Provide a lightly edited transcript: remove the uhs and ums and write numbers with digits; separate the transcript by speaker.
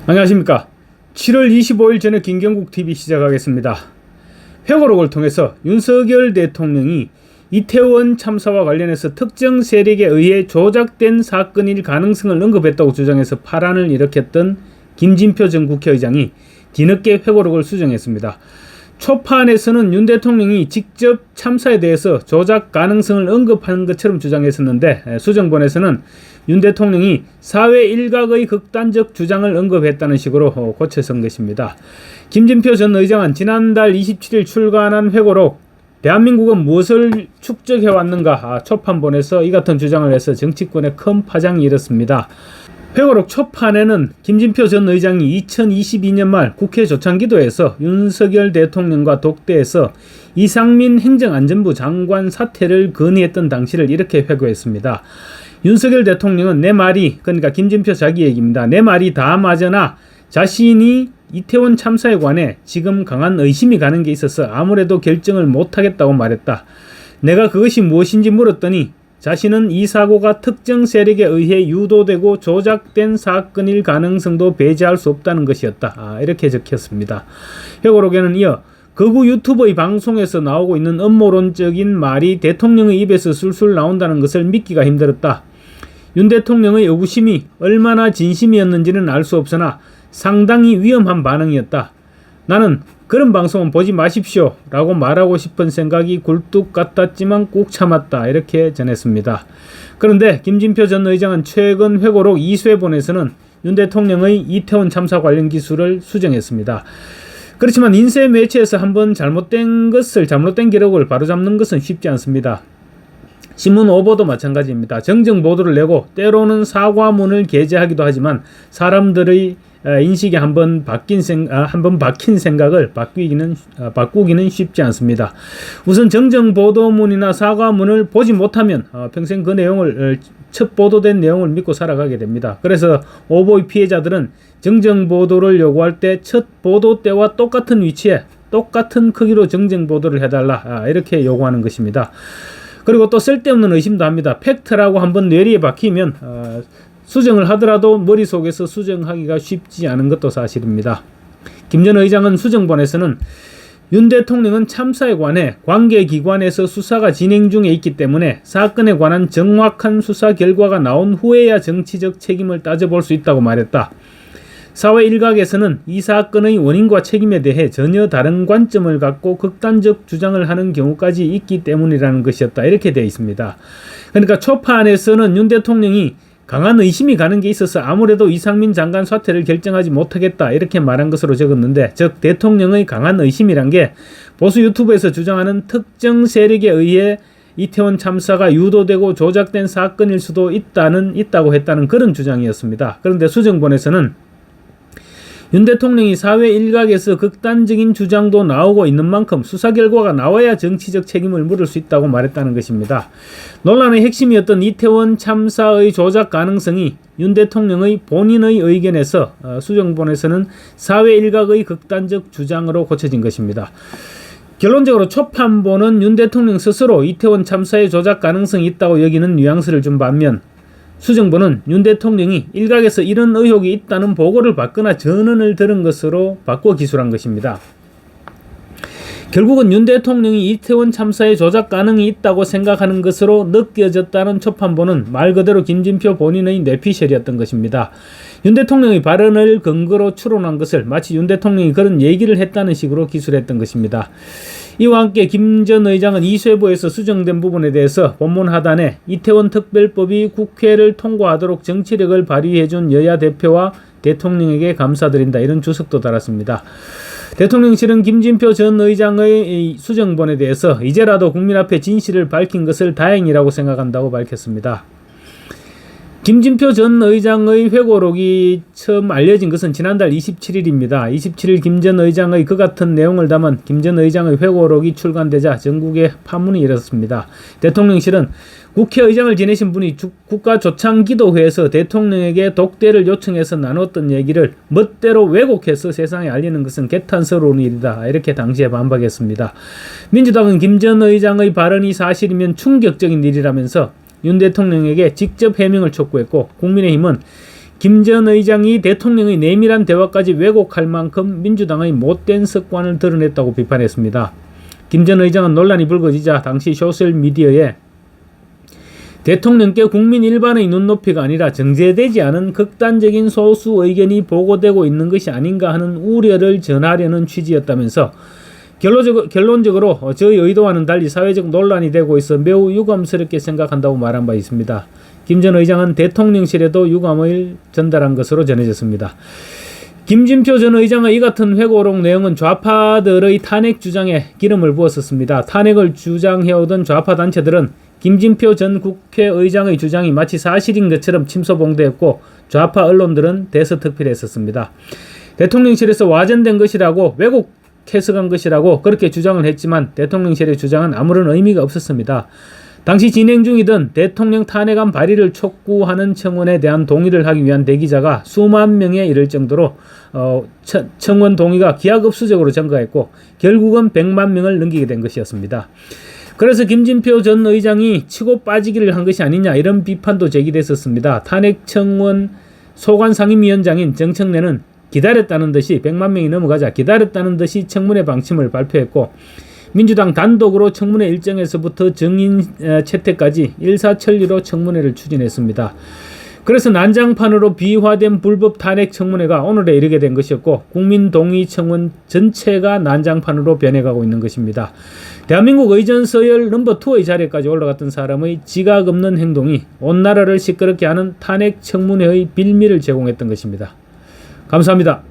Speaker 1: 안녕하십니까. 7월 25일 저녁 김경국TV 시작하겠습니다. 회고록을 통해서 윤석열 대통령이 이태원 참사와 관련해서 특정 세력에 의해 조작된 사건일 가능성을 언급했다고 주장해서 파란을 일으켰던 김진표 전 국회의장이 뒤늦게 회고록을 수정했습니다. 초판에서는 윤 대통령이 직접 참사에 대해서 조작 가능성을 언급한 것처럼 주장했었는데, 수정본에서는 윤 대통령이 사회 일각의 극단적 주장을 언급했다는 식으로 고쳐선 것입니다. 김진표 전 의장은 지난달 27일 출간한 회고록 대한민국은 무엇을 축적해왔는가 초판본에서 이 같은 주장을 해서 정치권에 큰 파장이 일었습니다. 회고록 초판에는 김진표 전 의장이 2022년 말 국회 조창기도에서 윤석열 대통령과 독대에서 이상민 행정안전부 장관 사퇴를 건의했던 당시를 이렇게 회고했습니다. 윤석열 대통령은 내 말이, 그러니까 김진표 자기 얘기입니다. 내 말이 다 맞으나 자신이 이태원 참사에 관해 지금 강한 의심이 가는 게 있어서 아무래도 결정을 못하겠다고 말했다. 내가 그것이 무엇인지 물었더니 자신은 이 사고가 특정 세력에 의해 유도되고 조작된 사건일 가능성도 배제할 수 없다는 것이었다. 이렇게 적혔습니다. 회고록에는 이어 극우 유튜버의 방송에서 나오고 있는 음모론적인 말이 대통령의 입에서 술술 나온다는 것을 믿기가 힘들었다. 윤 대통령의 의구심이 얼마나 진심이었는지는 알 수 없으나 상당히 위험한 반응이었다. 나는 그런 방송은 보지 마십시오 라고 말하고 싶은 생각이 굴뚝 같았지만 꾹 참았다. 이렇게 전했습니다. 그런데 김진표 전 의장은 최근 회고록 2쇄본에서는 윤 대통령의 이태원 참사 관련 기술을 수정했습니다. 그렇지만 인쇄 매체에서 한번 잘못된 기록을 바로잡는 것은 쉽지 않습니다. 신문 오보도 마찬가지입니다. 정정 보도를 내고 때로는 사과문을 게재하기도 하지만 사람들의 인식이 한번 박힌 생각을 바꾸기는 쉽지 않습니다. 우선 정정 보도문이나 사과문을 보지 못하면 평생 그 내용을 첫 보도된 내용을 믿고 살아가게 됩니다. 그래서 오보의 피해자들은 정정 보도를 요구할 때 첫 보도 때와 똑같은 위치에 똑같은 크기로 정정 보도를 해달라 이렇게 요구하는 것입니다. 그리고 또 쓸데없는 의심도 합니다. 팩트라고 한번 뇌리에 박히면 수정을 하더라도 머릿속에서 수정하기가 쉽지 않은 것도 사실입니다. 김 전 의장은 수정본에서는 윤 대통령은 참사에 관해 관계기관에서 수사가 진행 중에 있기 때문에 사건에 관한 정확한 수사 결과가 나온 후에야 정치적 책임을 따져볼 수 있다고 말했다. 사회 일각에서는 이 사건의 원인과 책임에 대해 전혀 다른 관점을 갖고 극단적 주장을 하는 경우까지 있기 때문이라는 것이었다. 이렇게 되어 있습니다. 그러니까 초판에서는 윤 대통령이 강한 의심이 가는 게 있어서 아무래도 이상민 장관 사퇴를 결정하지 못하겠다 이렇게 말한 것으로 적었는데, 즉 대통령의 강한 의심이란 게 보수 유튜브에서 주장하는 특정 세력에 의해 이태원 참사가 유도되고 조작된 사건일 수도 있다고 했다는 그런 주장이었습니다. 그런데 수정본에서는 윤 대통령이 사회 일각에서 극단적인 주장도 나오고 있는 만큼 수사 결과가 나와야 정치적 책임을 물을 수 있다고 말했다는 것입니다. 논란의 핵심이었던 이태원 참사의 조작 가능성이 윤 대통령의 본인의 의견에서 수정본에서는 사회 일각의 극단적 주장으로 고쳐진 것입니다. 결론적으로 초판본은 윤 대통령 스스로 이태원 참사의 조작 가능성이 있다고 여기는 뉘앙스를 준 반면, 수정본은 윤 대통령이 일각에서 이런 의혹이 있다는 보고를 받거나 전언을 들은 것으로 바꿔 기술한 것입니다. 결국은 윤 대통령이 이태원 참사의 조작 가능이 있다고 생각하는 것으로 느껴졌다는 초판본은 말 그대로 김진표 본인의 뇌피셜이었던 것입니다. 윤 대통령의 발언을 근거로 추론한 것을 마치 윤 대통령이 그런 얘기를 했다는 식으로 기술했던 것입니다. 이와 함께 김 전 의장은 2쇄부에서 수정된 부분에 대해서 본문 하단에 이태원 특별법이 국회를 통과하도록 정치력을 발휘해준 여야 대표와 대통령에게 감사드린다 이런 주석도 달았습니다. 대통령실은 김진표 전 의장의 수정본에 대해서 이제라도 국민 앞에 진실을 밝힌 것을 다행이라고 생각한다고 밝혔습니다. 김진표 전 의장의 회고록이 처음 알려진 것은 지난달 27일입니다. 27일 김 전 의장의 그 같은 내용을 담은 김 전 의장의 회고록이 출간되자 전국에 파문이 일었습니다. 대통령실은 국회의장을 지내신 분이 국가조창기도회에서 대통령에게 독대를 요청해서 나눴던 얘기를 멋대로 왜곡해서 세상에 알리는 것은 개탄스러운 일이다. 이렇게 당시에 반박했습니다. 민주당은 김 전 의장의 발언이 사실이면 충격적인 일이라면서 윤 대통령에게 직접 해명을 촉구했고, 국민의힘은 김 전 의장이 대통령의 내밀한 대화까지 왜곡할 만큼 민주당의 못된 습관을 드러냈다고 비판했습니다. 김 전 의장은 논란이 불거지자 당시 소셜미디어에 대통령께 국민 일반의 눈높이가 아니라 정제되지 않은 극단적인 소수 의견이 보고되고 있는 것이 아닌가 하는 우려를 전하려는 취지였다면서 결론적으로 저의 의도와는 달리 사회적 논란이 되고 있어 매우 유감스럽게 생각한다고 말한 바 있습니다. 김 전 의장은 대통령실에도 유감을 전달한 것으로 전해졌습니다. 김진표 전 의장의 이 같은 회고록 내용은 좌파들의 탄핵 주장에 기름을 부었었습니다. 탄핵을 주장해오던 좌파 단체들은 김진표 전 국회의장의 주장이 마치 사실인 것처럼 침소봉대했고 좌파 언론들은 대서특필했었습니다. 대통령실에서 와전된 것이라고 왜곡 해석한 것이라고 그렇게 주장을 했지만 대통령실의 주장은 아무런 의미가 없었습니다. 당시 진행 중이던 대통령 탄핵안 발의를 촉구하는 청원에 대한 동의를 하기 위한 대기자가 수만 명에 이를 정도로 청원 동의가 기하급수적으로 증가했고 결국은 100만 명을 넘기게 된 것이었습니다. 그래서 김진표 전 의장이 치고 빠지기를 한 것이 아니냐 이런 비판도 제기됐었습니다. 탄핵 청원 소관상임위원장인 정청래는 기다렸다는 듯이 100만 명이 넘어가자 기다렸다는 듯이 청문회 방침을 발표했고 민주당 단독으로 청문회 일정에서부터 증인 채택까지 일사천리로 청문회를 추진했습니다. 그래서 난장판으로 비화된 불법 탄핵 청문회가 오늘에 이르게 된 것이었고 국민동의 청원 전체가 난장판으로 변해가고 있는 것입니다. 대한민국 의전 서열 넘버2의 자리까지 올라갔던 사람의 지각 없는 행동이 온 나라를 시끄럽게 하는 탄핵 청문회의 빌미를 제공했던 것입니다. 감사합니다.